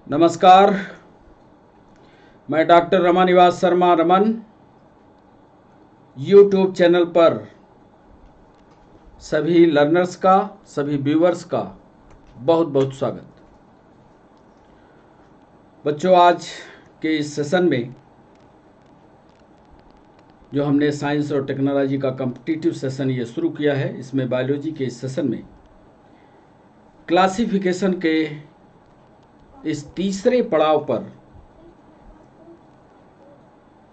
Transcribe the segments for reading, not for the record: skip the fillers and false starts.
नमस्कार। मैं doctor Ramanivas Sharma Raman YouTube channel पर सभी लर्नर्स का, सभी व्यूवर्स का बहुत बहुत स्वागत। बच्चों, आज के इस सेशन में जो हमने साइंस और टेक्नोलॉजी का कॉम्पिटिटिव सेशन ये शुरू किया है, इसमें बायोलॉजी के इस सेशन में क्लासिफिकेशन के इस तीसरे पड़ाव पर,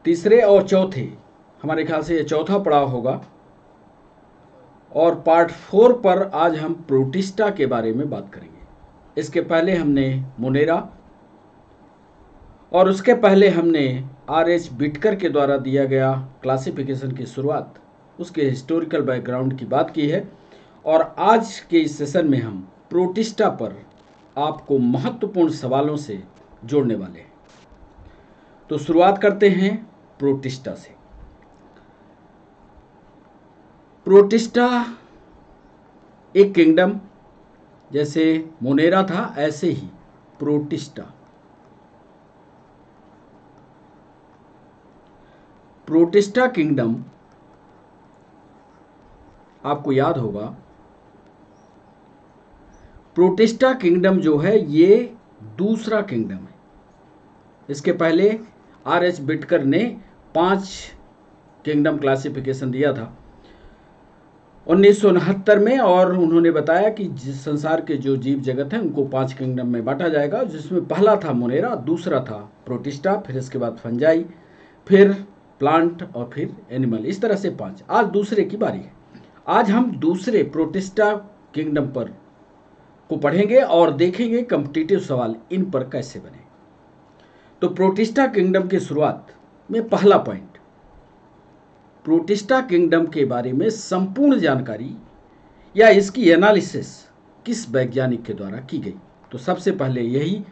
तीसरे और चौथे, हमारे ख्याल से ये चौथा पड़ाव होगा, और पार्ट 4 पर आज हम प्रोटिस्टा के बारे में बात करेंगे। इसके पहले हमने मोनेरा और उसके पहले हमने R.H. बिटकर के द्वारा दिया गया क्लासिफिकेशन की शुरुआत, उसके हिस्टोरिकल बैकग्राउंड की बात की है। और आज के इस सेशन में हम प्रोटिस्टा पर आपको महत्वपूर्ण सवालों से जोड़ने वाले हैं। तो शुरुआत करते हैं प्रोटिस्टा से। प्रोटिस्टा एक किंगडम, जैसे मोनेरा था ऐसे ही प्रोटिस्टा। प्रोटिस्टा किंगडम आपको याद होगा, प्रोटिस्टा किंगडम जो है ये दूसरा किंगडम है। इसके पहले R.H. बिटकर ने 5 किंगडम क्लासिफिकेशन दिया था 1969 में, और उन्होंने बताया कि संसार के जो जीव जगत हैं उनको 5 किंगडम में बांटा जाएगा, जिसमें पहला था मोनेरा, दूसरा था प्रोटिस्टा, फिर इसके बाद फंजाई, फिर प्लांट और फिर एनिमल, इस तरह से 5। आज दूसरे की बारी है। आज हम दूसरे प्रोटिस्टा किंगडम पर को पढ़ेंगे और देखेंगे कॉम्पिटिटिव सवाल इन पर कैसे बने। तो प्रोटिस्टा किंगडम की शुरुआत में पहला पॉइंट, प्रोटिस्टा किंगडम के बारे में संपूर्ण जानकारी या इसकी एनालिसिस किस वैज्ञानिक के द्वारा की गई। तो सबसे पहले यही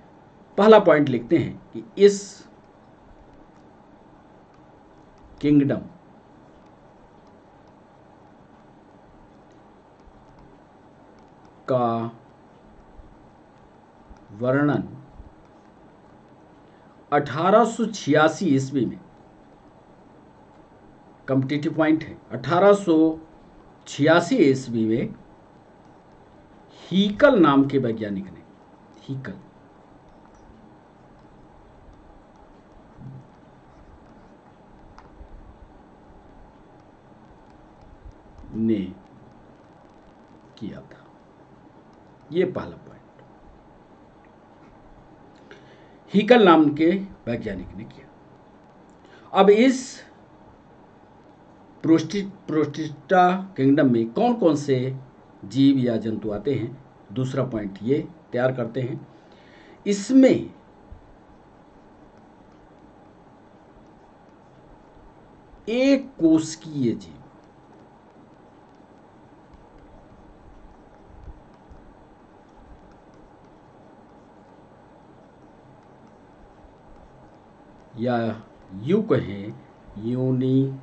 पहला पॉइंट लिखते हैं कि इस किंगडम का वर्णन 1886 ईस्वी में, कॉम्पिटिटिव पॉइंट है, 1886 ईस्वी में हीकल नाम के वैज्ञानिक ने, हीकल ने किया था। ये पहला पॉइंट, हीकल नाम के वैज्ञानिक ने किया। अब इस प्रोटिस्टा किंगडम में कौन कौन से जीव या जंतु आते हैं, दूसरा पॉइंट ये तैयार करते हैं। इसमें एक कोशिकीय जीव, या यूं कहें यूनिसेलुलर,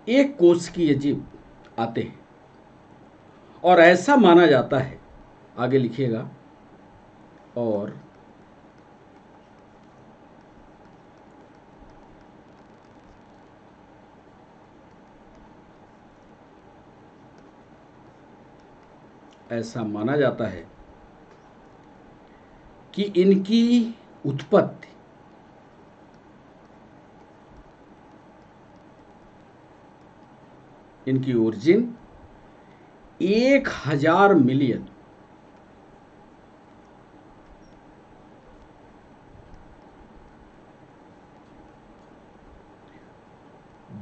एक कोशिकीय जीव आते हैं। और ऐसा माना जाता है, आगे लिखिएगा, और ऐसा माना जाता है कि इनकी उत्पत्ति इनकी ओरिजिन 1000 मिलियन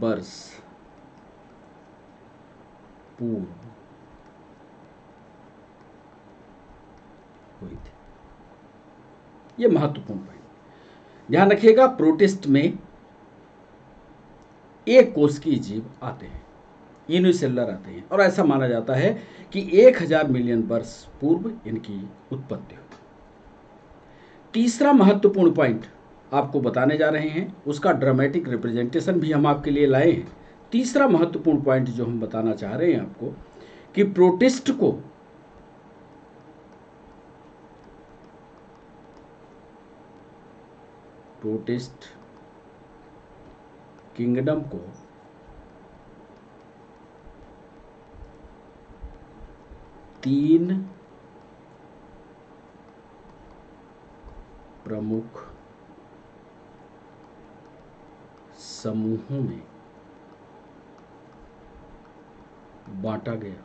वर्ष पूर्व हुई थी। ये महत्वपूर्ण पॉइंट ध्यान रखिएगा। प्रोटिस्ट में एक कोशिकीय जीव आते हैं, यूनिसेलुलर आते हैं, और ऐसा माना जाता है कि 1000 मिलियन वर्ष पूर्व इनकी उत्पत्ति हुई। तीसरा महत्वपूर्ण पॉइंट आपको बताने जा रहे हैं, उसका ड्रामेटिक रिप्रेजेंटेशन भी हम आपके लिए लाए हैं। तीसरा महत्वपूर्ण पॉइंट जो हम बताना चाह रहे हैं आपको, कि प्रोटिस्ट को प्रोटिस्ट किंगडम को तीन प्रमुख समूहों में बांटा गया।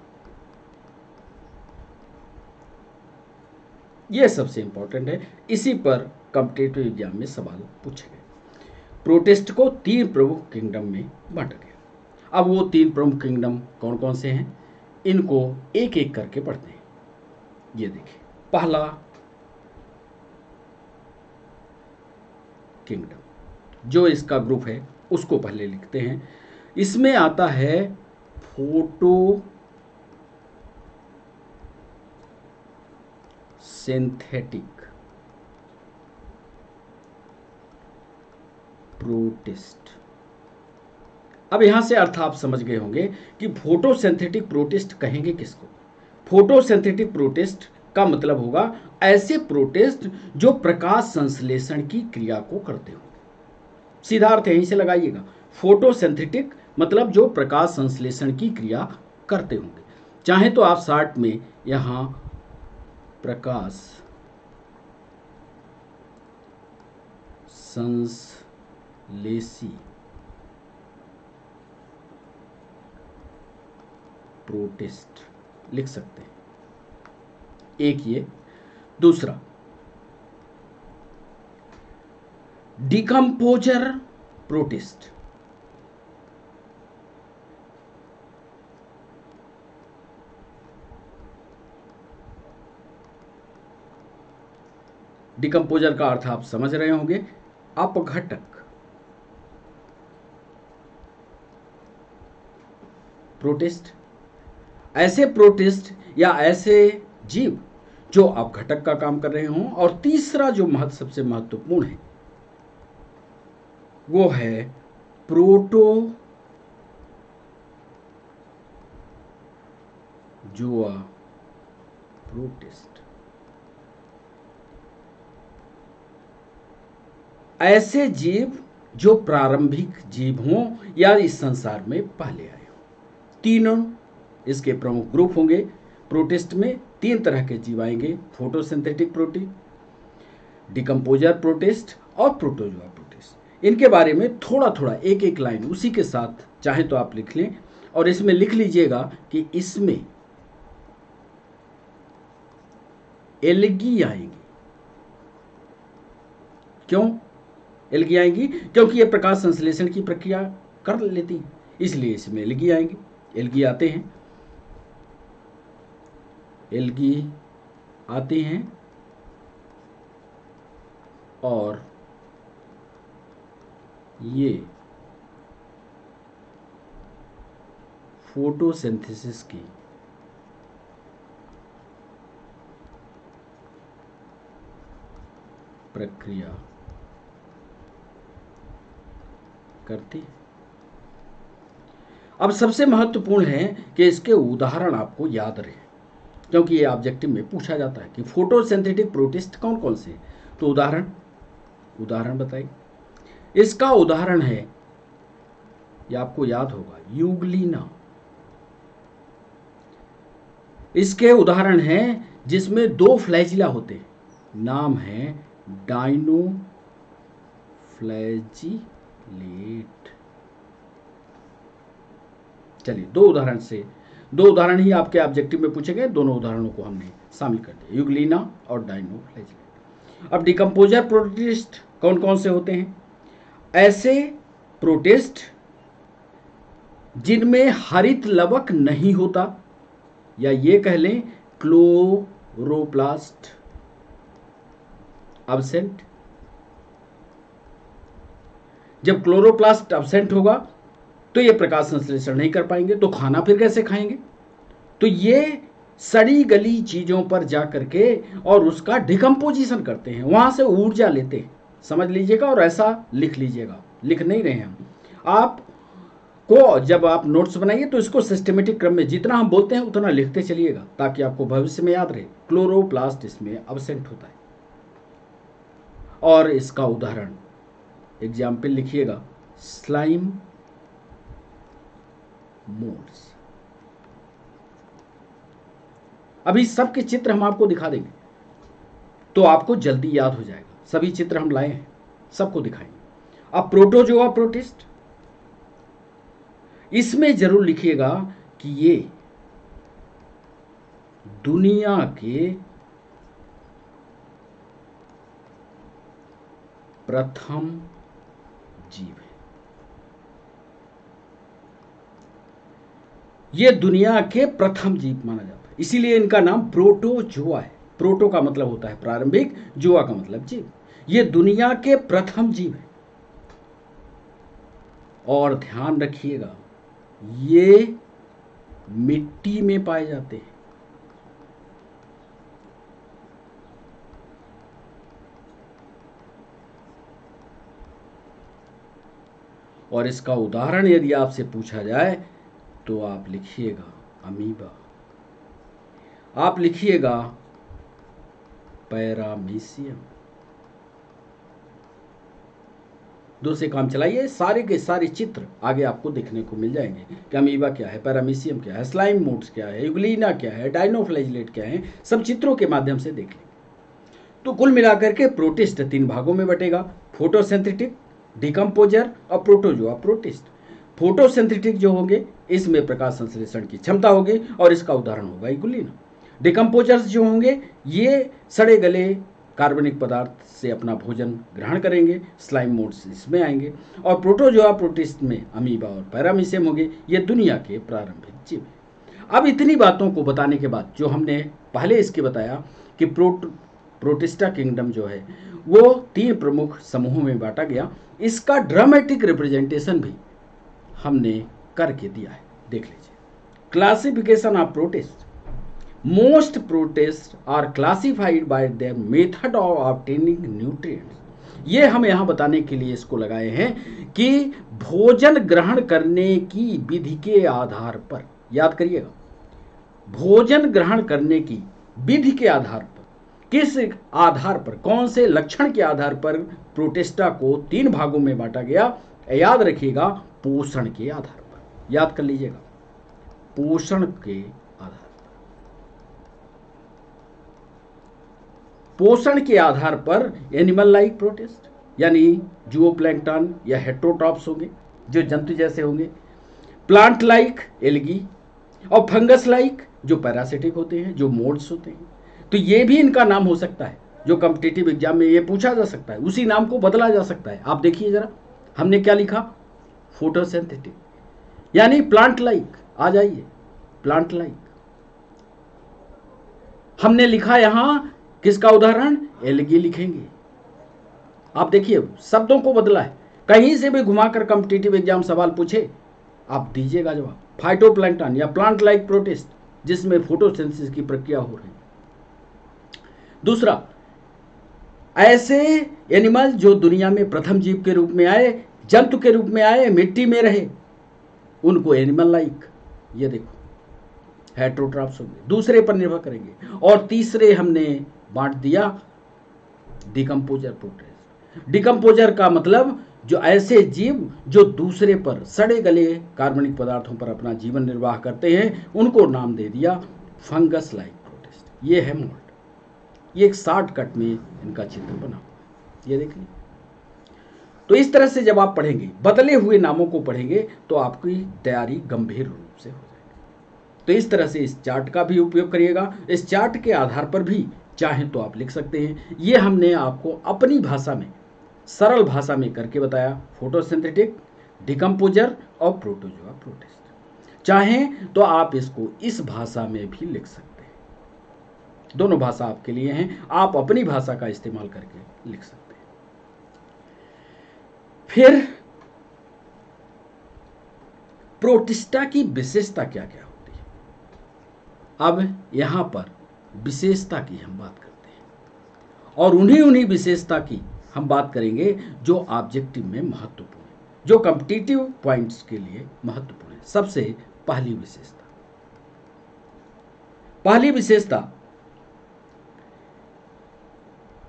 यह सबसे इंपॉर्टेंट है, इसी पर कॉम्पिटिटिव एग्जाम में सवाल पूछे गए। प्रोटेस्ट को तीन प्रमुख किंगडम में बांटा गया। अब वो तीन प्रमुख किंगडम कौन कौन से हैं, इनको एक एक करके पढ़ते हैं। ये देखिए, पहला किंगडम जो इसका ग्रुप है उसको पहले लिखते हैं। इसमें आता है फोटो सिंथेटिक प्रोटिस्ट। अब यहां से अर्थ आप समझ गए होंगे कि फोटोसिंथेटिक प्रोटिस्ट कहेंगे किसको। फोटोसिंथेटिक प्रोटिस्ट का मतलब होगा ऐसे प्रोटिस्ट जो प्रकाश संश्लेषण की क्रिया को करते हो। सीधा अर्थ यहीं से लगाइएगा, फोटोसिंथेटिक मतलब जो प्रकाश संश्लेषण की क्रिया करते होंगे। चाहे तो आप शार्ट में यहां प्रकाश संश्लेषी प्रोटिस्ट लिख सकते हैं, एक ये। दूसरा डिकम्पोजर प्रोटिस्ट। डिकम्पोजर का अर्थ आप समझ रहे होंगे, अपघटक। प्रोटिस्ट ऐसे प्रोटिस्ट या ऐसे जीव जो अपघटक का काम कर रहे हों। और तीसरा जो सबसे महत्वपूर्ण है वो है प्रोटोजोआ प्रोटिस्ट। ऐसे जीव जो प्रारंभिक जीव हों या इस संसार में पहले आए हों। तीनों इसके प्रमुख ग्रुप होंगे। प्रोटिस्ट में तीन तरह के जीव आएंगे, फोटोसिंथेटिक प्रोटिस्ट, डिकम्पोजर प्रोटिस्ट और प्रोटोजोआ प्रोटिस्ट। इनके बारे में थोड़ा थोड़ा एक एक लाइन उसी के साथ चाहे तो आप लिख लें, और इसमें लिख लीजिएगा कि इसमें एल्गी आएंगी। क्यों एल्गी आएंगी? क्योंकि ये प्रकाश संश्लेषण की प्रक्रिया कर लेती हैं, इसलिए इसमें एल्गी आएंगी। एल्गी आते हैं, एल्गी आते हैं और ये फोटोसिंथेसिस की प्रक्रिया करती है। अब सबसे महत्वपूर्ण है कि इसके उदाहरण आपको याद रहे, क्योंकि ये ऑब्जेक्टिव में पूछा जाता है कि फोटोसिंथेटिक प्रोटिस्ट कौन कौन से। तो उदाहरण बताइए। इसका उदाहरण है, ये आपको याद होगा, यूग्लिना। इसके उदाहरण हैं जिसमें दो फ्लैजिला होते हैं, नाम है डाइनोफ्लैजिलेट। चलिए दो उदाहरण ही आपके ऑब्जेक्टिव में पूछे गए, दोनों उदाहरणों को हमने शामिल कर दिया, यूग्लिना और डाइनोफ्लैजिलेट। अब डिकम्पोजर प्रोटिस्ट कौन कौन से होते हैं? ऐसे प्रोटिस्ट जिनमें हरित लवक नहीं होता, या ये कह लें क्लोरोप्लास्ट एब्सेंट। जब क्लोरोप्लास्ट एब्सेंट होगा तो ये प्रकाश संश्लेषण नहीं कर पाएंगे, तो खाना फिर कैसे खाएंगे? तो ये सड़ी गली चीजों पर जा करके और उसका डिकम्पोजिशन करते हैं, वहां से ऊर्जा लेते हैं। समझ लीजिएगा और ऐसा लिख लीजिएगा, लिख नहीं रहे हैं हम। आप को जब आप नोट्स बनाइए तो इसको सिस्टमेटिक क्रम में जितना हम बोलते हैं उतना लिखते चलिएगा, ताकि आपको भविष्य में याद रहे। क्लोरोप्लास्ट इसमें अब्सेंट होता है। और इसका उदाहरण एग्जाम्पल लिखिएगा, स्लाइम मोल्ड्स। अभी सबके चित्र हम आपको दिखा देंगे तो आपको जल्दी याद हो जाएगा। सभी चित्र हम लाए हैं, सबको दिखाएंगे। अब प्रोटोजोआ प्रोटिस्ट, इसमें जरूर लिखिएगा कि ये दुनिया के प्रथम जीव है। ये दुनिया के प्रथम जीव माना जाता है, इसीलिए इनका नाम प्रोटोजोआ है। प्रोटो का मतलब होता है प्रारंभिक, जोआ का मतलब जीव। ये दुनिया के प्रथम जीव है। और ध्यान रखिएगा, ये मिट्टी में पाए जाते हैं। और इसका उदाहरण यदि आपसे पूछा जाए तो आप लिखिएगा अमीबा, आप लिखिएगा पैरामीशियम। दूसरे काम चलाइए, सारे के सारे चित्र आगे आपको देखने को मिल जाएंगे कि अमीबा क्या है, पैरामीशियम क्या है, स्लाइम मोड्स क्या है, यूग्लिना क्या है, डायनोफ्लैजिलेट क्या है, सब चित्रों के माध्यम से देख लेंगे। तो कुल मिलाकर के प्रोटिस्ट 3 भागों में बटेगा, फोटोसिंथेटिक, डिकम्पोजर और प्रोटोजोआ प्रोटिस्ट। फोटोसिंथेटिक जो होंगे इसमें प्रकाश संश्लेषण की क्षमता होगी और इसका उदाहरण होगा यूग्लिना। डिकम्पोजर्स जो होंगे ये सड़े गले कार्बनिक पदार्थ से अपना भोजन ग्रहण करेंगे, स्लाइम मोड्स इसमें आएंगे। और प्रोटोजोआ प्रोटिस्ट में अमीबा और पैरामीशियम होंगे, ये दुनिया के प्रारंभिक जीव। अब इतनी बातों को बताने के बाद जो हमने पहले इसके बताया कि प्रोटिस्टा किंगडम जो है वो 3 प्रमुख समूहों में बांटा गया, इसका ड्रामेटिक रिप्रेजेंटेशन भी हमने करके दिया है, देख लीजिए। Classification of protist, most protist are classified by the method of obtaining nutrients. ये हम यहाँ बताने के लिए इसको लगाए हैं कि भोजन ग्रहण करने की विधि के आधार पर, याद करिएगा, भोजन ग्रहण करने की विधि के आधार पर, किस आधार पर, कौन से लक्षण के आधार पर प्रोटिस्टा को 3 भागों में बांटा गया, याद रखिएगा, पोषण के आधार पर। याद कर लीजिएगा, पोषण के आधार पर। पोषण के आधार पर एनिमल लाइक प्रोटिस्ट यानी जूओप्लैंक्टन या हेटेरोट्रॉप्स होंगे जो जंतु जैसे होंगे, प्लांट लाइक एल्गी, और फंगस लाइक जो पैरासिटिक होते हैं, जो मोड्स होते हैं। तो ये भी इनका नाम हो सकता है, जो कॉम्पिटिटिव एग्जाम में ये पूछा जा सकता है, उसी नाम को बदला जा सकता है। आप देखिए जरा, हमने क्या लिखा, फोटोसिंथेटिक यानी प्लांट लाइक। आ जाइए, प्लांट लाइक हमने लिखा, यहां किसका उदाहरण, एल्गी लिखेंगे। आप देखिए शब्दों को बदला है, कहीं से भी घुमाकर कॉम्पिटिटिव एग्जाम सवाल पूछे आप दीजिएगा जवाब। फाइटोप्लैंक्टन या प्लांट लाइक प्रोटिस्ट जिसमें फोटोसिंथेसिस की प्रक्रिया हो रही है। दूसरा, ऐसे एनिमल जो दुनिया में प्रथम जीव के रूप में आए, जंतु के रूप में आए, मिट्टी में रहे, उनको एनिमल लाइक, ये देखो हेटेरोट्रॉप्स होंगे, दूसरे पर निर्भर करेंगे। और तीसरे हमने बांट दिया डिकम्पोजर प्रोटिस्ट। डिकम्पोजर का मतलब जो ऐसे जीव जो दूसरे पर, सड़े गले कार्बनिक पदार्थों पर अपना जीवन निर्वाह करते हैं, उनको नाम दे दिया फंगस लाइक प्रोटिस्ट। ये है मोल्ड। ये एक शॉर्टकट में इनका चित्र बना हुआ, ये देखिए। तो इस तरह से जब आप पढ़ेंगे, बदले हुए नामों को पढ़ेंगे, तो आपकी तैयारी गंभीर रूप से हो जाएगी। तो इस तरह से इस चार्ट का भी उपयोग करिएगा। इस चार्ट के आधार पर भी चाहें तो आप लिख सकते हैं। ये हमने आपको अपनी भाषा में, सरल भाषा में करके बताया, फोटोसिंथेटिक, डिकम्पोजर और प्रोटोजोआ प्रोटिस्ट। चाहें तो आप इसको इस भाषा में भी लिख सकते हैं, दोनों भाषा आपके लिए हैं, आप अपनी भाषा का इस्तेमाल करके लिख सकते हैं। फिर प्रोटिस्टा की विशेषता क्या क्या होती है, अब यहां पर विशेषता की हम बात करते हैं और उन्हीं विशेषता की हम बात करेंगे जो ऑब्जेक्टिव में महत्वपूर्ण है। जो कॉम्पिटिटिव पॉइंट्स के लिए महत्वपूर्ण है। सबसे पहली विशेषता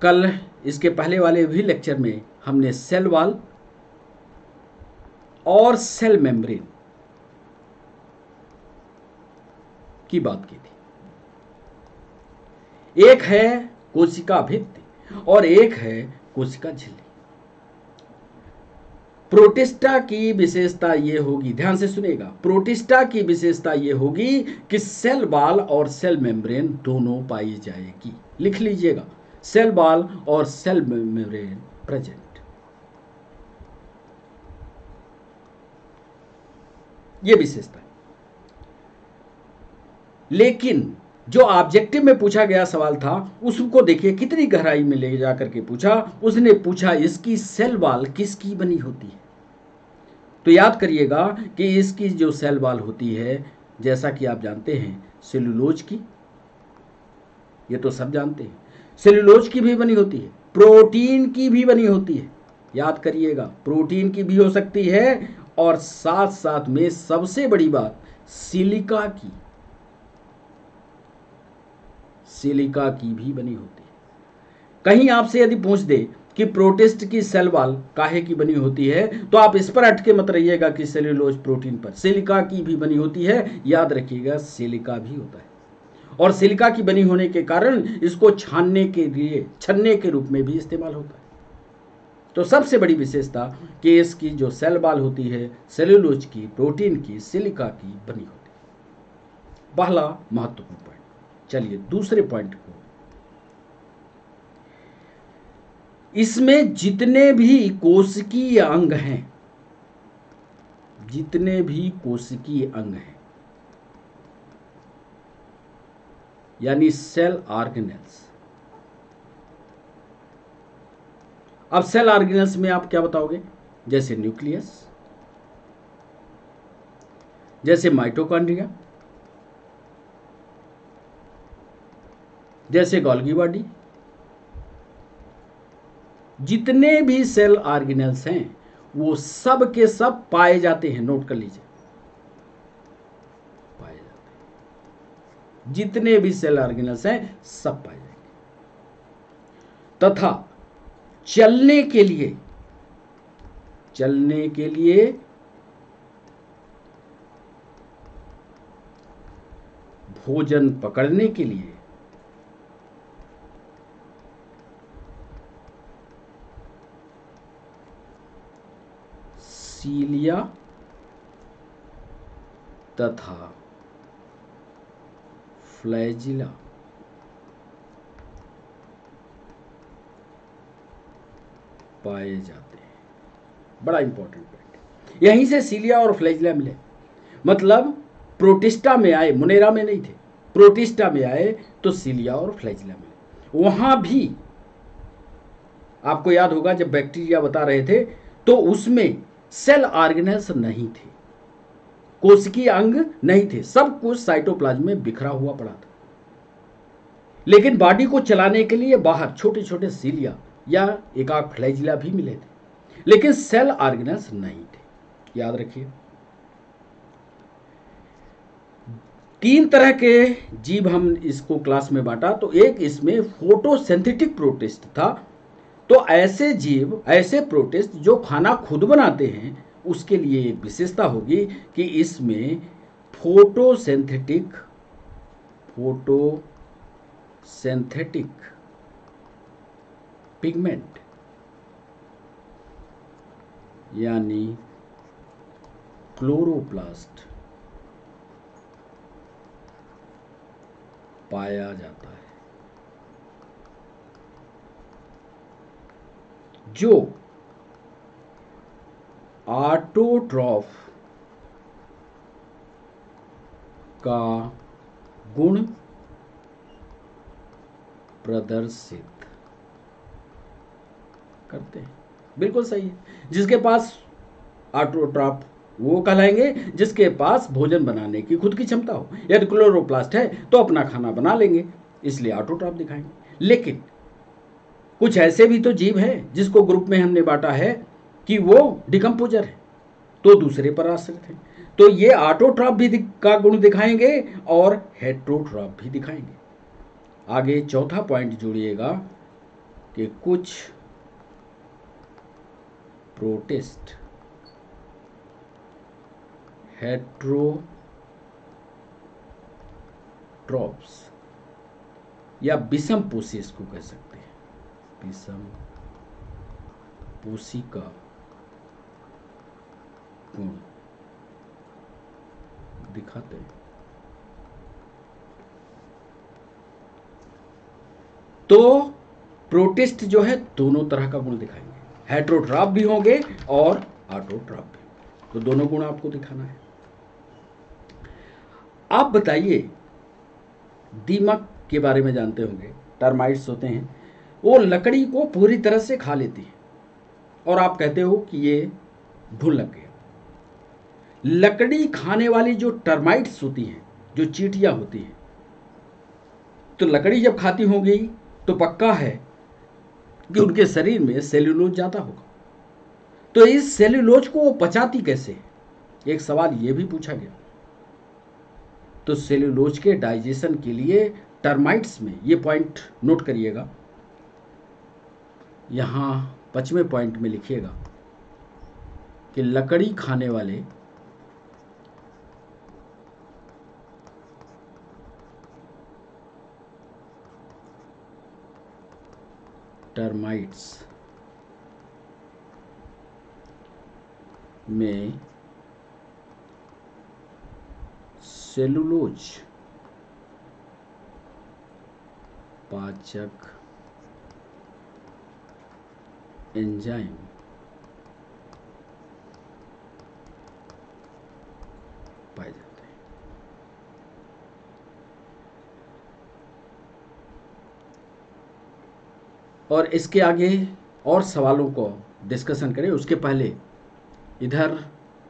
कल इसके पहले वाले भी लेक्चर में हमने सेल वॉल और सेल मेम्ब्रेन की बात की थी। एक है कोशिका भित्ति और एक है कोशिका झिल्ली। प्रोटिस्टा की विशेषता ये होगी, ध्यान से सुनिएगा, प्रोटिस्टा की विशेषता ये होगी कि सेल वॉल और सेल मेम्ब्रेन दोनों पाई जाएगी। लिख लीजिएगा, सेल वॉल और सेल मेम्ब्रेन प्रेजेंट। ये विशेषता है। लेकिन जो ऑब्जेक्टिव में पूछा गया सवाल था उसको देखिए कितनी गहराई में ले जाकर के पूछा। उसने पूछा इसकी सेल वॉल किसकी बनी होती है। तो याद करिएगा कि इसकी जो सेल वॉल होती है, जैसा कि आप जानते हैं, सेलुलोज की, ये तो सब जानते हैं, सेलुलोज की भी बनी होती है, प्रोटीन की भी बनी होती है। याद करिएगा, प्रोटीन की भी हो सकती है और साथ साथ में सबसे बड़ी बात सिलिका की भी बनी होती है। कहीं आपसे यदि पूछ दे कि प्रोटिस्ट की सेल वॉल काहे की बनी होती है, तो आप इस पर अटके मत रहिएगा कि सेलुलोज प्रोटीन पर, सिलिका की भी बनी होती है। याद रखिएगा, सिलिका भी होता है और सिलिका की बनी होने के कारण इसको छानने के लिए छन्ने के रूप में भी इस्तेमाल होता है। तो सबसे बड़ी विशेषता कि इसकी जो सेल वॉल होती है सेलुलोज की, प्रोटीन की, सिलिका की बनी होती है। पहला महत्वपूर्ण पॉइंट। चलिए दूसरे पॉइंट को, इसमें जितने भी कोशिकीय अंग हैं, यानी सेल ऑर्गेनेल्स। अब सेल ऑर्गेनेल्स में आप क्या बताओगे? जैसे न्यूक्लियस, जैसे माइटोकॉन्ड्रिया, जैसे गोल्गी बॉडी। जितने भी सेल ऑर्गेनेल्स हैं वो सब के सब पाए जाते हैं। नोट कर लीजिए, पाए जाते हैं। जितने भी सेल ऑर्गेनेल्स हैं सब पाए जाएंगे। तथा चलने के लिए भोजन पकड़ने के लिए सीलिया तथा फ्लैजिला पाए जाते हैं। बड़ा इंपॉर्टेंट पॉइंट, यहीं से सीलिया और फ्लैजिला मिले। मतलब प्रोटिस्टा में आए, मुनेरा में नहीं थे, प्रोटिस्टा में आए तो सीलिया और फ्लैजिला मिले। वहां भी आपको याद होगा जब बैक्टीरिया बता रहे थे तो उसमें सेल ऑर्गेनेल्स नहीं थे, कोशिकीय अंग नहीं थे, सब कुछ साइटोप्लाज्म में बिखरा हुआ पड़ा था। लेकिन बॉडी को चलाने के लिए बाहर छोटे छोटे सीलिया या एकाक फ्लैजिला भी मिले थे, लेकिन सेल ऑर्गेनेल्स नहीं थे। याद रखिए, 3 तरह के जीव हम इसको क्लास में बांटा। तो एक इसमें फोटोसिंथेटिक प्रोटिस्ट था। तो ऐसे जीव, ऐसे प्रोटिस्ट जो खाना खुद बनाते हैं, उसके लिए एक विशेषता होगी कि इसमें फोटोसिंथेटिक पिगमेंट यानी क्लोरोप्लास्ट पाया जाता है, जो ऑटोट्रॉफ का गुण प्रदर्शित करते हैं। बिल्कुल सही है। जिसके पास ऑटोट्रॉफ वो कहलाएंगे जिसके पास भोजन बनाने की खुद की क्षमता हो। यदि क्लोरोप्लास्ट है तो अपना खाना बना लेंगे, इसलिए ऑटोट्रॉफ दिखाएंगे। लेकिन कुछ ऐसे भी तो जीव हैं जिसको ग्रुप में हमने बांटा है कि वो डिकम्पोजर है। तो दूसरे पर आश्रित हैं। तो ये ऑटोट्रॉफ भी का गुण दिखाएंगे और हेटेरोट्रॉफ भी दिखाएंगे। आगे चौथा पॉइंट जोड़िएगा कि कुछ प्रोटिस्ट हेटेरोट्रॉफ्स या विषम पोषी इसको कह सकते हैं, विषम पोषी का गुण दिखाते हैं। तो प्रोटिस्ट जो है दोनों तरह का गुण दिखाएंगे, हेटेरोट्रॉफ भी होंगे और ऑटोट्रॉफ भी, तो दोनों गुण आपको दिखाना है। आप बताइए, दीमक के बारे में जानते होंगे, टर्माइट्स होते हैं, वो लकड़ी को पूरी तरह से खा लेती है और आप कहते हो कि ये घुन लग गया। लकड़ी खाने वाली जो टर्माइट्स होती हैं, जो चींटियां होती हैं, तो लकड़ी जब खाती होंगी तो पक्का है कि उनके शरीर में सेल्यूलोज जाता होगा। तो इस सेल्यूलोज को वो पचाती कैसे, एक सवाल ये भी पूछा गया। तो सेल्यूलोज के डाइजेशन के लिए टर्माइट्स में, ये पॉइंट नोट करिएगा, यहां 5वें पॉइंट में लिखिएगा कि लकड़ी खाने वाले टर्माइट्स में सेलुलोज पाचक एंजाइम पाए जाते हैं। और इसके आगे और सवालों को डिस्कशन करें, उसके पहले इधर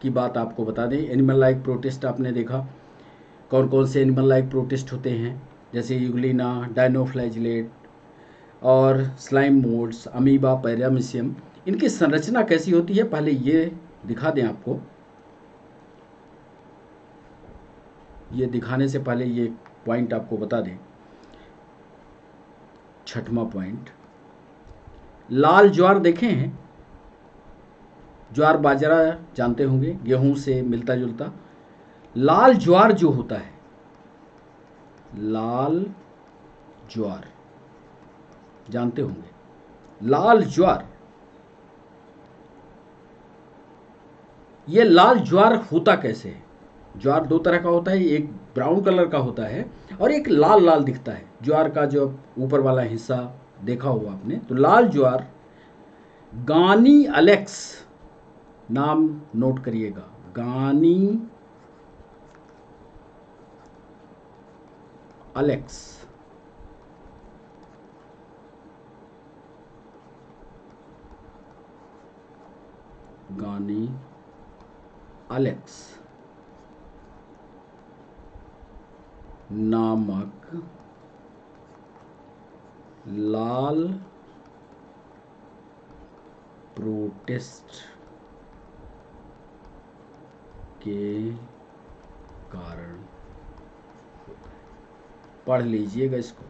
की बात आपको बता दें। एनिमल लाइक प्रोटिस्ट आपने देखा, कौन कौन से एनिमल लाइक प्रोटिस्ट होते हैं, जैसे यूग्लिना, डायनोफ्लैजिलेट और स्लाइम मोल्ड्स, अमीबा, पैरामीशियम। इनकी संरचना कैसी होती है पहले ये दिखा दें आपको। ये दिखाने से पहले ये पॉइंट आपको बता दें, 6वां पॉइंट, लाल ज्वार देखे हैं, ज्वार बाजरा जानते होंगे, गेहूं से मिलता जुलता। लाल ज्वार जो होता है, लाल ज्वार जानते होंगे, लाल ज्वार, ये लाल ज्वार होता कैसे है? ज्वार दो तरह का होता है, एक ब्राउन कलर का होता है और एक लाल लाल दिखता है। ज्वार का जो ऊपर वाला हिस्सा देखा होगा आपने, तो लाल ज्वार गानी अलेक्स, नाम नोट करिएगा, गानी अलेक्स, गानी अलेक्स नामक लाल प्रोटिस्ट के कारण होता है। पढ़ लीजिएगा इसको।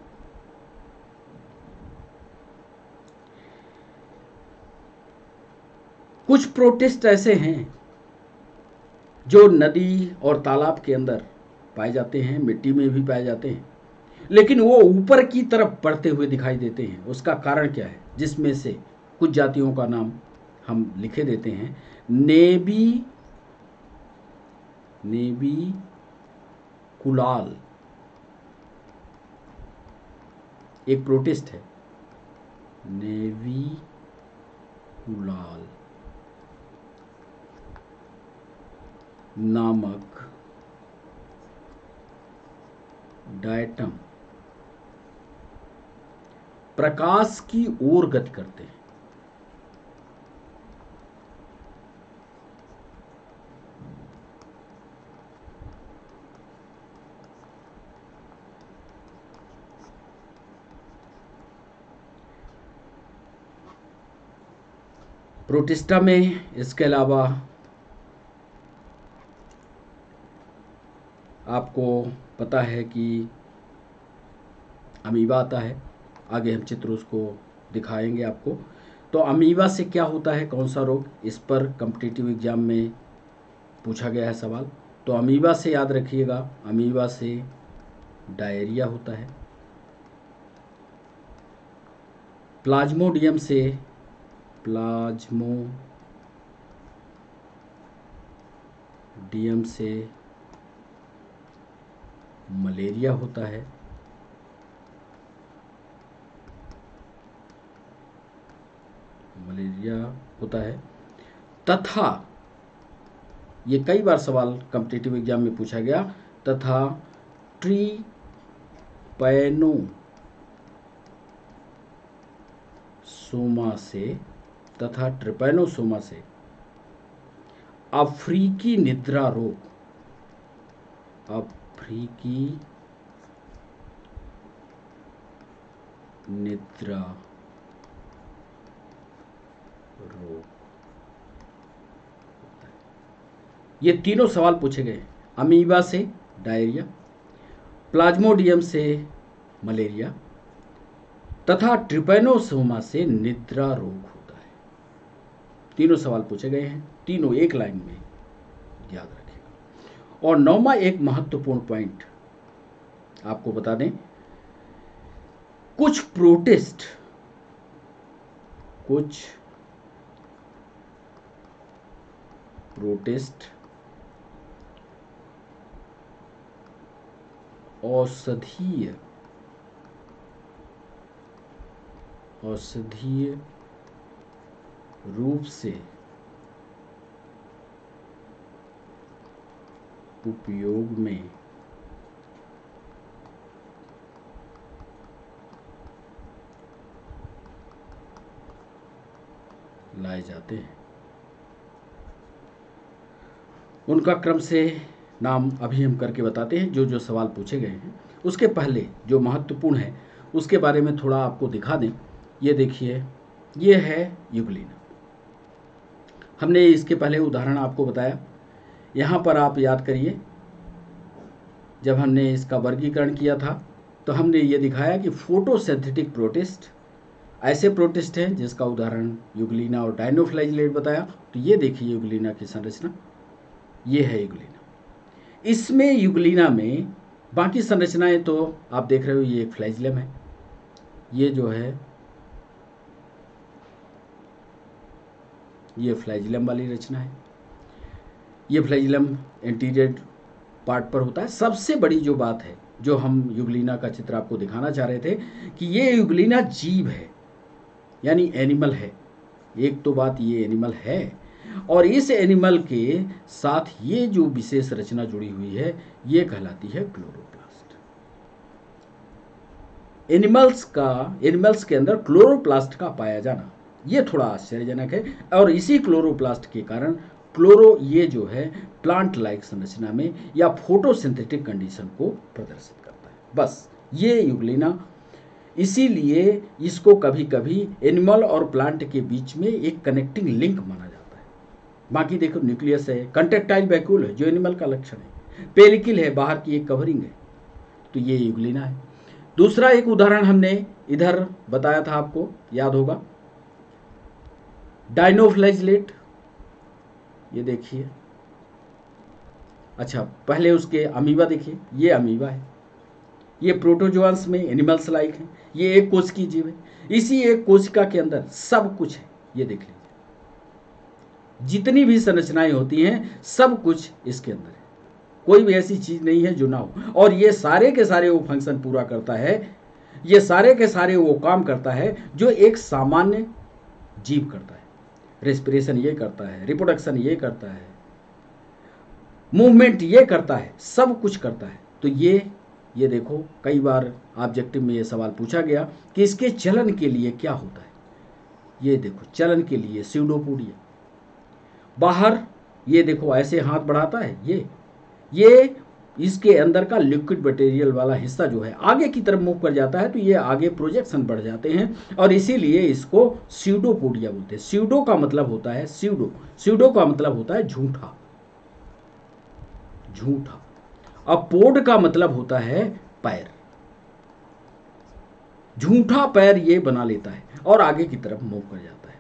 कुछ प्रोटिस्ट ऐसे हैं जो नदी और तालाब के अंदर पाए जाते हैं, मिट्टी में भी पाए जाते हैं, लेकिन वो ऊपर की तरफ बढ़ते हुए दिखाई देते हैं। उसका कारण क्या है? जिसमें से कुछ जातियों का नाम हम लिखे देते हैं। नेबी कुलाल एक प्रोटिस्ट है, नेवी कुलाल नामक डायटम प्रकाश की ओर गति करते हैं। प्रोटिस्टा में इसके अलावा आपको पता है कि अमीबा आता है, आगे हम चित्र उसको दिखाएंगे आपको। तो अमीबा से क्या होता है, कौन सा रोग, इस पर कॉम्पिटिटिव एग्जाम में पूछा गया है सवाल। तो अमीबा से याद रखिएगा, अमीबा से डायरिया होता है। प्लाज्मोडियम से मलेरिया होता है। तथा ये कई बार सवाल कॉम्पिटिटिव एग्जाम में पूछा गया, तथा ट्रिपैनोसोमा से अफ्रीकी निद्रा रोग, ये तीनों सवाल पूछे गए। अमीबा से डायरिया, प्लाज्मोडियम से मलेरिया तथा ट्रिपैनोसोमा से निद्रा रोग होता है। तीनों सवाल पूछे गए हैं, तीनों एक लाइन में, याद रखिएगा। और 9वां एक महत्वपूर्ण पॉइंट आपको बता दें, कुछ प्रोटिस्ट औषधीय रूप से उपयोग में लाए जाते हैं। उनका क्रम से नाम अभी हम करके बताते हैं। जो सवाल पूछे गए हैं उसके पहले जो महत्वपूर्ण है उसके बारे में थोड़ा आपको दिखा दें। ये देखिए, ये है यूग्लिना। हमने इसके पहले उदाहरण आपको बताया। यहाँ पर आप याद करिए, जब हमने इसका वर्गीकरण किया था तो हमने ये दिखाया कि फोटोसिंथेटिक प्रोटिस्ट ऐसे प्रोटिस्ट हैं जिसका उदाहरण यूग्लिना और डायनोफ्लाइजिलेट बताया। तो ये देखिए यूग्लिना की संरचना, ये है यूग्लिना। इसमें यूग्लिना में बाकी संरचनाएं तो आप देख रहे हो, ये एक फ्लैजिलम है, ये जो है ये फ्लैजिलम वाली रचना है। ये फ्लैजिलम एंटीरियर पार्ट पर होता है। सबसे बड़ी जो बात है, जो हम यूग्लिना का चित्र आपको दिखाना चाह रहे थे, कि ये यूग्लिना जीव है, यानी एनिमल है। एक तो बात, ये एनिमल है, और इस एनिमल के साथ ये जो विशेष रचना जुड़ी हुई है ये कहलाती है क्लोरोप्लास्ट। एनिमल्स के अंदर क्लोरोप्लास्ट का पाया जाना ये थोड़ा आश्चर्यजनक है, और इसी क्लोरोप्लास्ट के कारण ये जो है प्लांट लाइक संरचना में या फोटोसिंथेटिक कंडीशन को प्रदर्शित करता है। बस ये यूग्लिना, इसीलिए इसको कभी कभी एनिमल और प्लांट के बीच में एक कनेक्टिंग लिंक माना जाता है। बाकी देखो, न्यूक्लियस है, कंट्रैक्टाइल वैक्यूल है जो एनिमल का लक्षण है, पेलिकिल है, बाहर की एक कवरिंग है, तो ये यूग्लिना है। दूसरा एक उदाहरण हमने इधर बताया था, आपको याद होगा, डायनोफ्लाइजिलेट। ये देखिए, अच्छा पहले उसके अमीबा देखिए, ये अमीबा है, ये प्रोटोजोआंस में एनिमल्स लाइक है, ये एक कोश की जीव है। इसी एक कोशिका के अंदर सब कुछ है, ये देख लीजिए, जितनी भी संरचनाएं होती हैं सब कुछ इसके अंदर है, कोई भी ऐसी चीज नहीं है जो ना हो। और ये सारे के सारे वो फंक्शन पूरा करता है, ये सारे के सारे वो काम करता है जो एक सामान्य जीव करता है। रेस्पिरेशन ये करता है, रिप्रोडक्शन ये करता है, मूवमेंट ये करता है, सब कुछ करता है। तो ये देखो, कई बार ऑब्जेक्टिव में ये सवाल पूछा गया कि इसके चलन के लिए क्या होता है। ये देखो, चलन के लिए स्यूडोपोडिया, बाहर ये देखो ऐसे हाथ बढ़ाता है, ये इसके अंदर का लिक्विड मटेरियल वाला हिस्सा जो है आगे की तरफ मूव कर जाता है, तो ये आगे प्रोजेक्शन बढ़ जाते हैं, और इसीलिए इसको स्यूडोपोडिया बोलते हैं। स्यूडो का मतलब होता है झूठा। अब पोड का मतलब होता है पैर, झूठा पैर ये बना लेता है और आगे की तरफ मूव कर जाता है।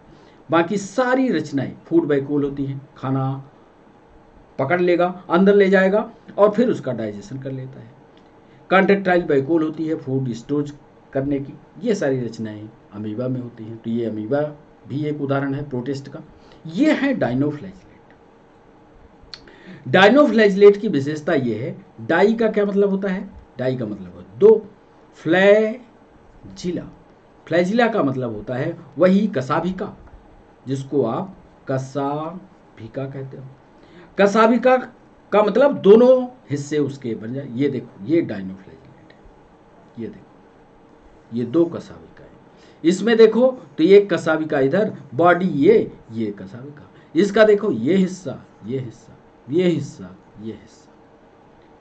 बाकी सारी रचनाएं फूड बैकहोल होती हैं, खाना पकड़ लेगा, अंदर ले जाएगा और फिर उसका डाइजेशन कर लेता है। कॉन्ट्रेक्टाइल बैकहोल होती है फूड स्टोर करने की। ये सारी रचनाएं अमीबा में होती हैं। तो ये अमीबा भी एक उदाहरण है प्रोटिस्ट का। ये है डाइनोफ्लैजिलेट। डाइनोफ्लैजिलेट की विशेषता ये है, डाई का क्या मतलब होता है, डाई का मतलब है दो, फ्लैजिला, फ्लैजिला का मतलब होता है वही कसाभिका, जिसको आप कसाभिका कहते हो। कसाभिका का मतलब दोनों हिस्से उसके बन जाए। ये देखो, ये डाइनोफ्लैजिलेट है, ये देखो, ये दो कसाभिका है। इसमें देखो तो ये कसाभिका इधर, बॉडी ये कसाभिका, इसका देखो ये हिस्सा, ये हिस्सा, ये हिस्सा, ये हिस्सा।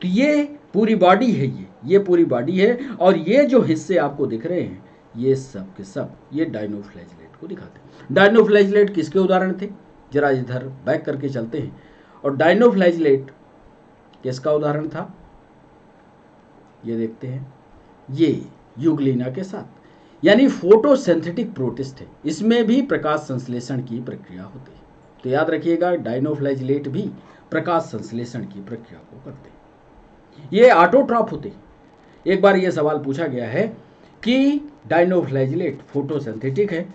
तो ये पूरी बॉडी है, ये पूरी बॉडी है। और ये जो हिस्से आपको दिख रहे हैं ये सब के सब ये डाइनोफ्लैजिलेट को दिखाते हैं। डाइनोफ्लैजिलेट किसके उदाहरण थे, जरा इधर बैक करके चलते हैं। और डाइनोफ्लैजिलेट किसका उदाहरण था, ये देखते हैं, ये यूग्लिना के साथ, यानी फोटोसिंथेटिक प्रोटिस्ट है। इसमें भी प्रकाश संश्लेषण की प्रक्रिया होती है। तो याद रखिएगा, डाइनोफ्लैजिलेट भी प्रकाश संश्लेषण की प्रक्रिया को करते हैं। ये ऑटोट्रॉफ होते हैं। एक बार ये सवाल पूछा गया है कि डाइनोफ्लैजिलेट फोटोसिंथेटिक है,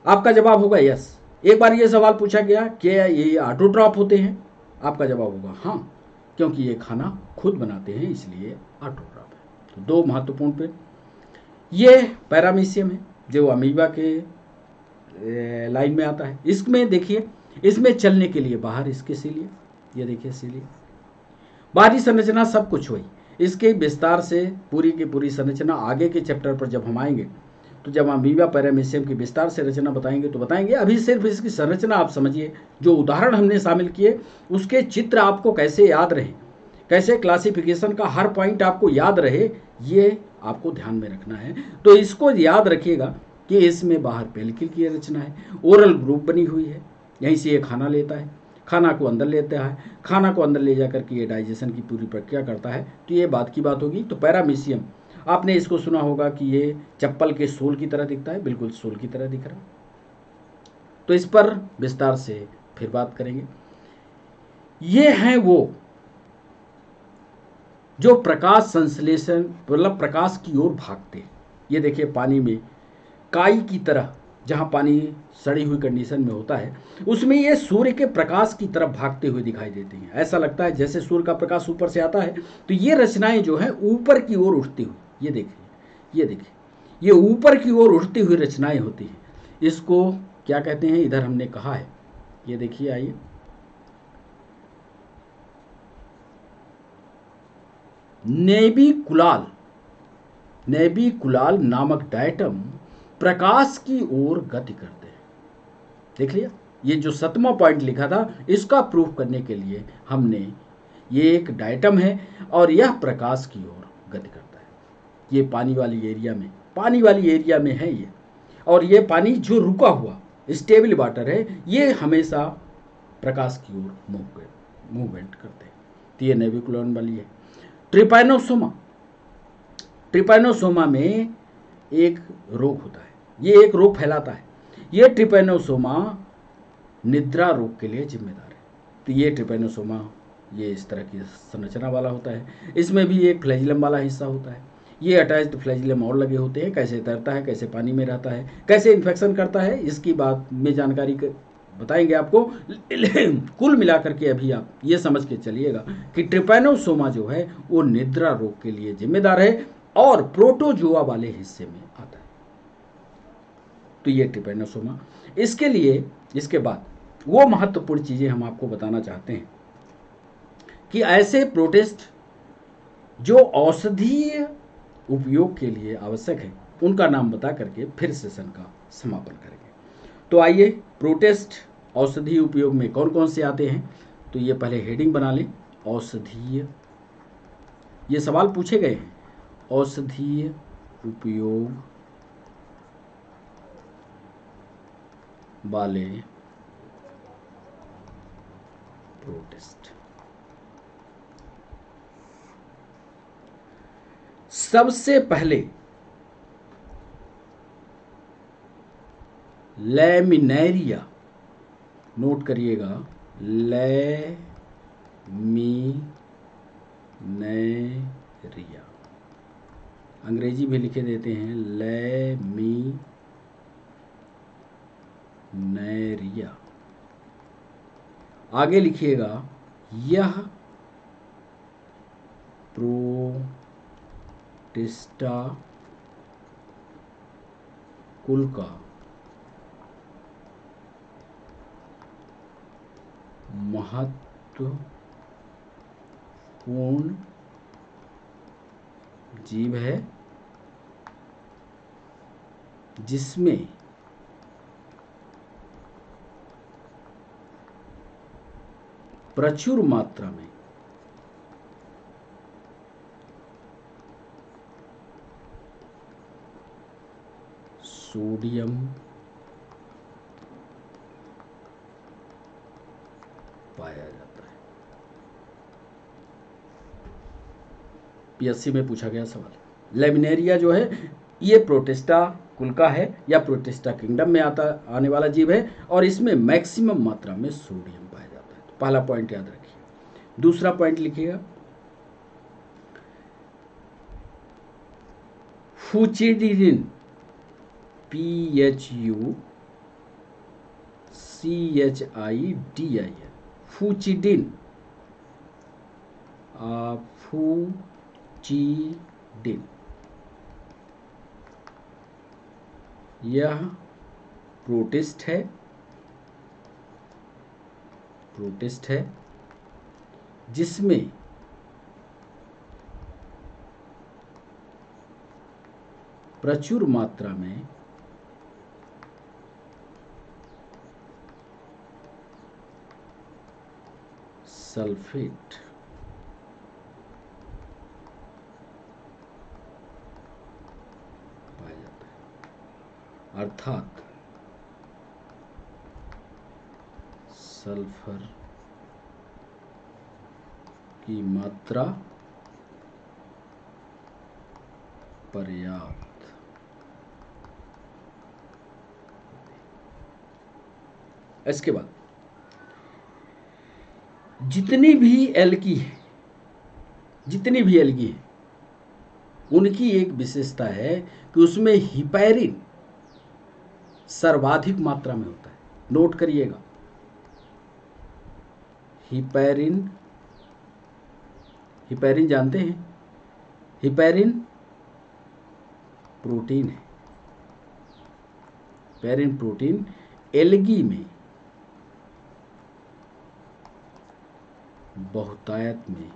आपका जवाब होगा यस। एक बार ये सवाल पूछा गया कि ये ऑटोट्रॉफ होते हैं, आपका जवाब होगा हाँ, क्योंकि ये खाना खुद बनाते हैं इसलिए ऑटोट्रॉफ है। तो दो महत्वपूर्ण पेड़। ये पैरामीशियम है जो अमीबा के लाइन में आता है। इसमें देखिए, इसमें चलने के लिए बाहर इसके सीलिए, ये देखिए सीलिए, बाहरी संरचना सब कुछ हुई। इसके विस्तार से पूरी की पूरी संरचना आगे के चैप्टर पर जब हम आएंगे, तो जब अमीबा पैरामीशियम की विस्तार से रचना बताएंगे तो बताएंगे। अभी सिर्फ इसकी संरचना आप समझिए, जो उदाहरण हमने शामिल किए उसके चित्र आपको कैसे याद रहे, कैसे क्लासिफिकेशन का हर पॉइंट आपको याद रहे, ये आपको ध्यान में रखना है। तो इसको याद रखिएगा कि इसमें बाहर पेलिकल की रचना है, ओरल ग्रुप बनी हुई है, यहीं से ये खाना लेता है, खाना को अंदर लेता है, खाना को अंदर ले जाकर के ये डाइजेशन की पूरी प्रक्रिया करता है। तो ये बात की बात होगी। तो पैरामीशियम, आपने इसको सुना होगा कि ये चप्पल के सोल की तरह दिखता है, बिल्कुल सोल की तरह दिख रहा है। तो इस पर विस्तार से फिर बात करेंगे। ये हैं वो जो प्रकाश संश्लेषण मतलब प्रकाश की ओर भागते हैं। ये देखिए पानी में काई की तरह, जहाँ पानी सड़ी हुई कंडीशन में होता है, उसमें ये सूर्य के प्रकाश की तरफ भागते हुए दिखाई देती हैं। ऐसा लगता है जैसे सूर्य का प्रकाश ऊपर से आता है। तो ये रचनाएं जो हैं ऊपर की ओर उठती हुई, ये देखिए, ये देखिए, ये ऊपर की ओर उठती हुई रचनाएं होती हैं। इसको क्या कहते हैं, इधर हमने कहा है, ये देखिए, आइए, नेबिकुलाल, नेबिकुलाल नामक डायटम प्रकाश की ओर गति करते हैं। देख लिया, ये जो 7वां पॉइंट लिखा था इसका प्रूफ करने के लिए हमने, ये एक डायटम है और यह प्रकाश की ओर गति करता है। ये पानी वाली एरिया में, पानी वाली एरिया में है ये, और ये पानी जो रुका हुआ स्टेबल वाटर है, ये हमेशा प्रकाश की ओर मूवमेंट करते हैं। तो ये नेबिकुलम वाली है। ट्रिपैनोसोमा, ट्रिपैनोसोमा में एक रोग होता है, ये एक रोग फैलाता है। ये ट्रिपैनोसोमा निद्रा रोग के लिए जिम्मेदार है। तो ये ट्रिपैनोसोमा ये इस तरह की संरचना वाला होता है। इसमें भी एक फ्लैजिलम वाला हिस्सा होता है। ये अटैच्ड फ्लैजिलम और लगे होते हैं। कैसे तैरता है, कैसे पानी में रहता है, कैसे इन्फेक्शन करता है, इसकी बात में जानकारी बताएंगे आपको। कुल मिलाकर के अभी आप ये समझ के चलिएगा कि ट्रिपैनोसोमा जो है वो निद्रा रोग के लिए जिम्मेदार है और प्रोटोजोआ वाले हिस्से में आता है। तो ये ट्रिपैनोसोमा। इसके लिए, इसके बाद वो महत्वपूर्ण चीजें हम आपको बताना चाहते हैं कि ऐसे प्रोटिस्ट जो औषधीय उपयोग के लिए आवश्यक है, उनका नाम बता करके फिर सेशन का समापन करेंगे। तो आइए, प्रोटिस्ट औषधीय उपयोग में कौन कौन से आते हैं। तो ये पहले हेडिंग बना लें, औषधीय, ये सवाल पूछे गए हैं, औषधीय उपयोग वाले प्रोटिस्ट। सबसे पहले लैमिनेरिया, नोट करिएगा, लैमिनेरिया, अंग्रेजी भी लिखे देते हैं लैमिनेरिया। आगे लिखिएगा, यह प्रोटिस्टा कुल का महत्वपूर्ण जीव है जिसमें प्रचुर मात्रा में सोडियम पाया जाता है। पीएससी में पूछा गया सवाल। लैमिनेरिया जो है ये प्रोटिस्टा कुल का है या प्रोटिस्टा किंगडम में आने वाला जीव है और इसमें मैक्सिमम मात्रा में सोडियम पाया जाता है। तो पहला पॉइंट याद रखिए। दूसरा पॉइंट लिखिएगा, फुचिडिन, PHUCHIDIN, फुचिडिन, फुचिडिन, यह प्रोटिस्ट है जिसमें प्रचुर मात्रा में सल्फेट पाया जाता है, अर्थात सल्फर की मात्रा पर्याप्त। इसके बाद जितनी भी एल्गी है उनकी एक विशेषता है कि उसमें हिपैरिन सर्वाधिक मात्रा में होता है। नोट करिएगा, हिपैरिन जानते हैं, हिपैरिन प्रोटीन है। हिपैरिन प्रोटीन एल्गी में बहुतायत में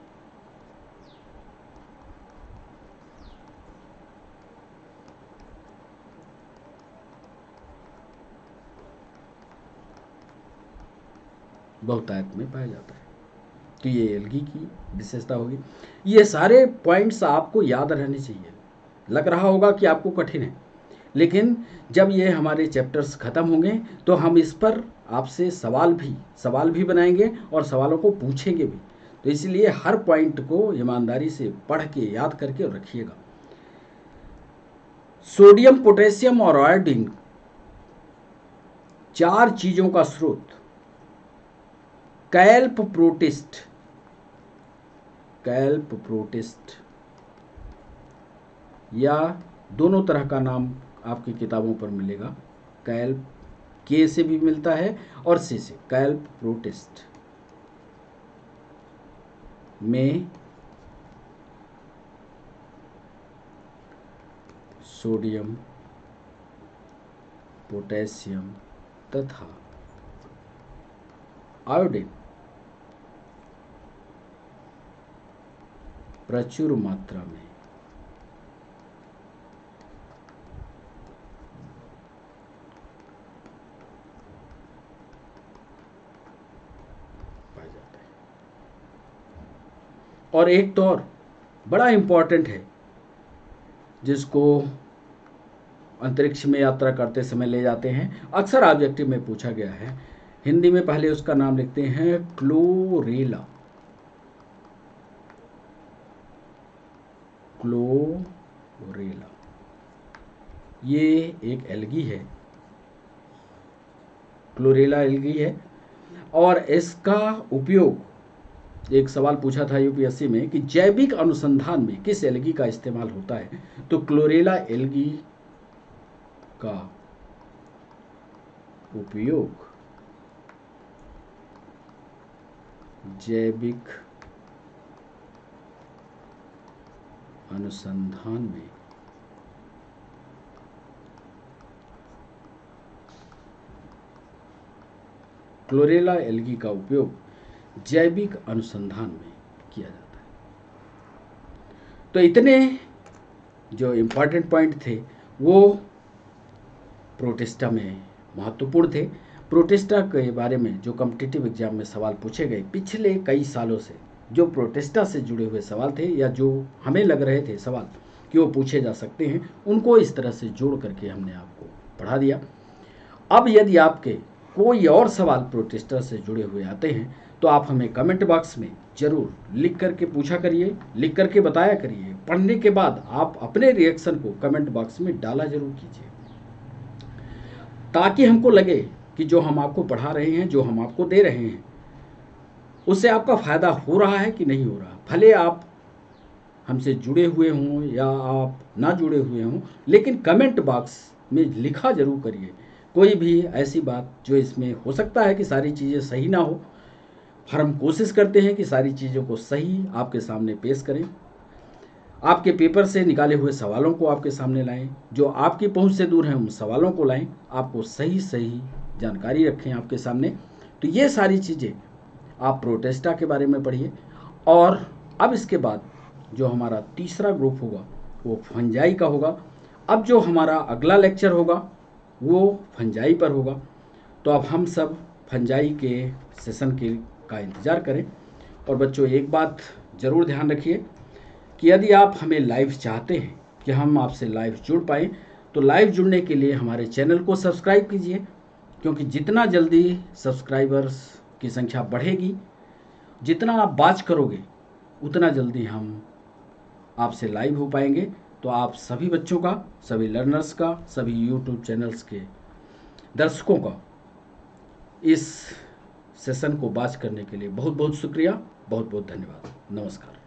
पाया जाता है। तो ये एल्गी की विशेषता होगी। ये सारे पॉइंट्स आपको याद रहने चाहिए। लग रहा होगा कि आपको कठिन है, लेकिन जब ये हमारे चैप्टर्स खत्म होंगे तो हम इस पर आपसे सवाल भी बनाएंगे और सवालों को पूछेंगे भी। तो इसलिए हर पॉइंट को ईमानदारी से पढ़ के याद करके रखिएगा। सोडियम, पोटेशियम और आयोडीन 4 चीजों का स्रोत कैल्प प्रोटिस्ट या दोनों तरह का नाम आपकी किताबों पर मिलेगा। कैल्प के से भी मिलता है और से कैल्प प्रोटिस्ट में सोडियम, पोटेशियम तथा आयोडीन प्रचुर मात्रा में पाया जाता है। और एक तो और बड़ा इंपॉर्टेंट है जिसको अंतरिक्ष में यात्रा करते समय ले जाते हैं, अक्सर ऑब्जेक्टिव में पूछा गया है। हिंदी में पहले उसका नाम लिखते हैं क्लोरेला। क्लोरेला, ये एक एल्गी है, क्लोरेला एल्गी है। और इसका उपयोग, एक सवाल पूछा था यूपीएससी में कि जैविक अनुसंधान में किस एल्गी का इस्तेमाल होता है, तो क्लोरेला एल्गी का उपयोग जैविक अनुसंधान में क्लोरेला एल्गी का उपयोग जैविक अनुसंधान में किया जाता है। तो इतने जो इम्पॉर्टेंट पॉइंट थे वो प्रोटिस्टा में महत्वपूर्ण थे। प्रोटिस्टा के बारे में जो कॉम्पिटिटिव एग्जाम में सवाल पूछे गए पिछले कई सालों से, जो प्रोटिस्टा से जुड़े हुए सवाल थे या जो हमें लग रहे थे सवाल कि वो पूछे जा सकते हैं, उनको इस तरह से जोड़ करके हमने आपको पढ़ा दिया। अब यदि आपके कोई और सवाल प्रोटिस्टा से जुड़े हुए आते हैं तो आप हमें कमेंट बॉक्स में ज़रूर लिख करके पूछा करिए, लिख करके बताया करिए। पढ़ने के बाद आप अपने रिएक्शन को कमेंट बॉक्स में डाला जरूर कीजिए, ताकि हमको लगे कि जो हम आपको पढ़ा रहे हैं, जो हम आपको दे रहे हैं, उससे आपका फ़ायदा हो रहा है कि नहीं हो रहा। भले आप हमसे जुड़े हुए हों या आप ना जुड़े हुए हों, लेकिन कमेंट बॉक्स में लिखा जरूर करिए कोई भी ऐसी बात जो इसमें हो सकता है कि सारी चीज़ें सही ना हो। हर हम कोशिश करते हैं कि सारी चीज़ों को सही आपके सामने पेश करें, आपके पेपर से निकाले हुए सवालों को आपके सामने लाएं, जो आपकी पहुंच से दूर हैं उन सवालों को लाएं, आपको सही सही जानकारी रखें आपके सामने। तो ये सारी चीज़ें आप प्रोटिस्टा के बारे में पढ़िए। और अब इसके बाद जो हमारा तीसरा ग्रुप होगा वो फंजाई का होगा। अब जो हमारा अगला लेक्चर होगा वो फंजाई पर होगा। तो अब हम सब फंजाई के सेशन का इंतज़ार करें। और बच्चों, एक बात ज़रूर ध्यान रखिए कि यदि आप हमें लाइव चाहते हैं कि हम आपसे लाइव जुड़ पाएँ, तो लाइव जुड़ने के लिए हमारे चैनल को सब्सक्राइब कीजिए, क्योंकि जितना जल्दी सब्सक्राइबर्स की संख्या बढ़ेगी, जितना आप बात करोगे, उतना जल्दी हम आपसे लाइव हो पाएंगे। तो आप सभी बच्चों का, सभी लर्नर्स का, सभी यूट्यूब चैनल्स के दर्शकों का इस सेशन को वॉच करने के लिए बहुत बहुत शुक्रिया, बहुत बहुत धन्यवाद। नमस्कार।